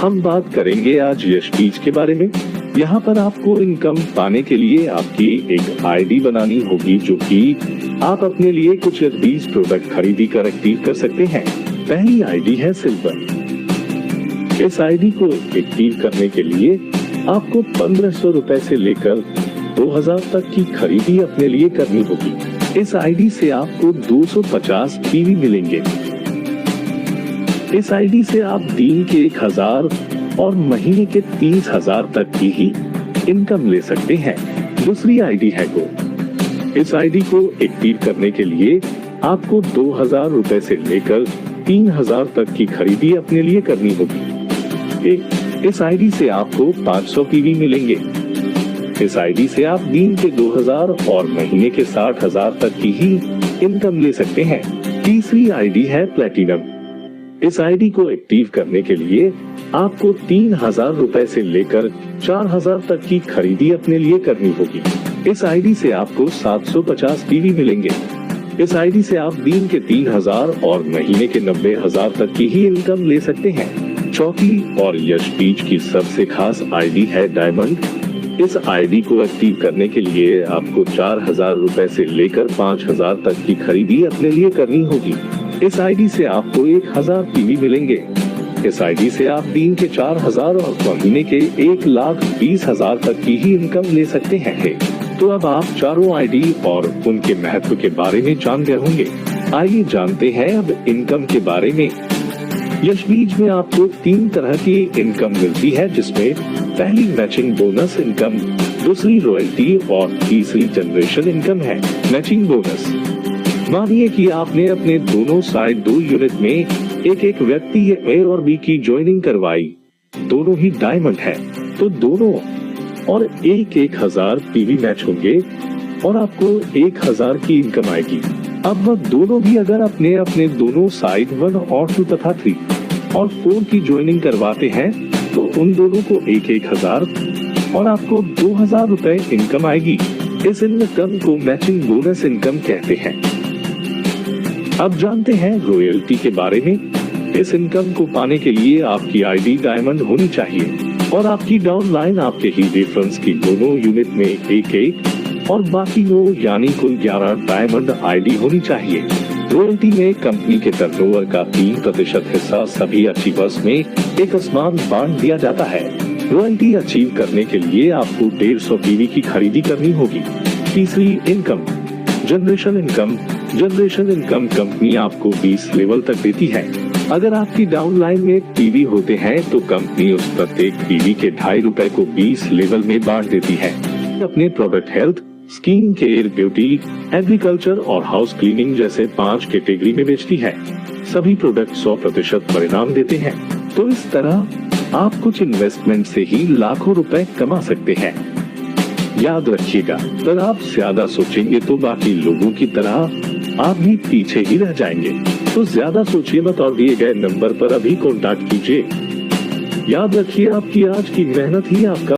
हम बात करेंगे आज यशबीज के बारे में। यहाँ पर आपको इनकम पाने के लिए आपकी एक आईडी बनानी होगी, जो कि आप अपने लिए कुछ यशबीज प्रोडक्ट खरीदी कर एक्टिव कर सकते हैं। पहली आईडी है सिल्वर। इस आईडी को एक्टिव करने के लिए आपको 1500 रुपए से लेकर 2000 तक की खरीदी अपने लिए करनी होगी। इस आईडी से आपको 250 पीवी मिलेंगे। इस आईडी से आप दिन के 1000 और महीने के 30,000 तक की ही इनकम ले सकते हैं। दूसरी आईडी है गो। इस आईडी को एक्टिव करने के लिए आपको 2000 रुपए से लेकर 3000 तक की खरीदी अपने लिए करनी होगी। इस आईडी से आपको 500 पीवी मिलेंगे। इस आईडी से आप दिन के 2000 और महीने के 60,000 तक की ही इनकम ले सकते हैं। तीसरी आईडी है प्लेटिनम। इस आईडी को एक्टिव करने के लिए आपको 3000 रुपए से लेकर 4000 तक की खरीदी अपने लिए करनी होगी। इस आईडी से आपको 750 पीवी मिलेंगे। इस आईडी से आप दिन के 3000 और महीने के 90,000 तक की ही इनकम ले सकते हैं। चौथी और यशबीज की सबसे खास आईडी है डायमंड। इस आईडी को एक्टिव करने के लिए आपको 4000 रुपए से लेकर 5000 तक की खरीदी अपने लिए करनी होगी। इस आईडी से आपको 1000 पीवी मिलेंगे। इस आईडी से आप दिन के 4000 और महीने के 1,20,000 तक की ही इनकम ले सकते हैं। तो अब आप चारों आईडी और उनके महत्व के बारे में जान गए होंगे। आइए जानते हैं अब इनकम के बारे में। यशबीज में आपको 3 तरह की इनकम मिलती है, जिसमें पहली मैचिंग बोनस इनकम, दूसरी रॉयल्टी और तीसरी जनरेशन इनकम है। मैचिंग बोनस, मानिए कि आपने अपने दोनों साइड 2 यूनिट में एक व्यक्ति ए और बी की ज्वाइनिंग करवाई। दोनों ही डायमंड है, तो दोनों और 1000 पीवी मैच होंगे और आपको 1000 की इनकम आएगी। अब वह दोनों भी अगर अपने अपने दोनों साइड 1 और 2 तथा 3 और 4 की ज्वाइनिंग करवाते हैं, तो उन दोनों को 1000 और आपको 2000 रुपए इनकम आएगी। इस इनकम को मैचिंग बोनस इनकम कहते हैं। अब जानते हैं रॉयल्टी के बारे में। इस इनकम को पाने के लिए आपकी आईडी डायमंड होनी चाहिए और आपकी डाउनलाइन आपके ही रेफरेंस की दोनों यूनिट में एक और बाकी 9 यानी कुल 11 डायमंड आईडी होनी चाहिए। रॉयल्टी में कंपनी के टर्नओवर का 3% हिस्सा सभी अचीवर्स में एक समान बांट दिया जाता है। रॉयल्टी अचीव करने के लिए आपको 150 पीवी की खरीदी करनी होगी। तीसरी income, generation income. Generation income company आपको 20 लेवल तक देती है। अगर आपकी डाउनलाइन में पीवी होते हैं, तो कंपनी उस प्रत्येक पीवी के 2.5 रुपए को 20 लेवल में बांट देती है। अपने product health, skin care, beauty, agriculture और हाउस क्लीनिंग जैसे 5 कैटेगरी में बेचती है। सभी प्रोडक्ट 100% परिणाम देते हैं। तो इस तरह आप कुछ इन्वेस्टमेंट से ही लाखों रुपए कमा सकते हैं। याद रखिएगा, अगर आप ज्यादा सोचेंगे तो बाकी लोगों की तरह आप भी पीछे ही रह जाएंगे। तो ज्यादा सोचिए मत और दिए गए नंबर पर अभी कॉन्टैक्ट कीजिए। याद रखिए, आपकी आज की मेहनत ही आपका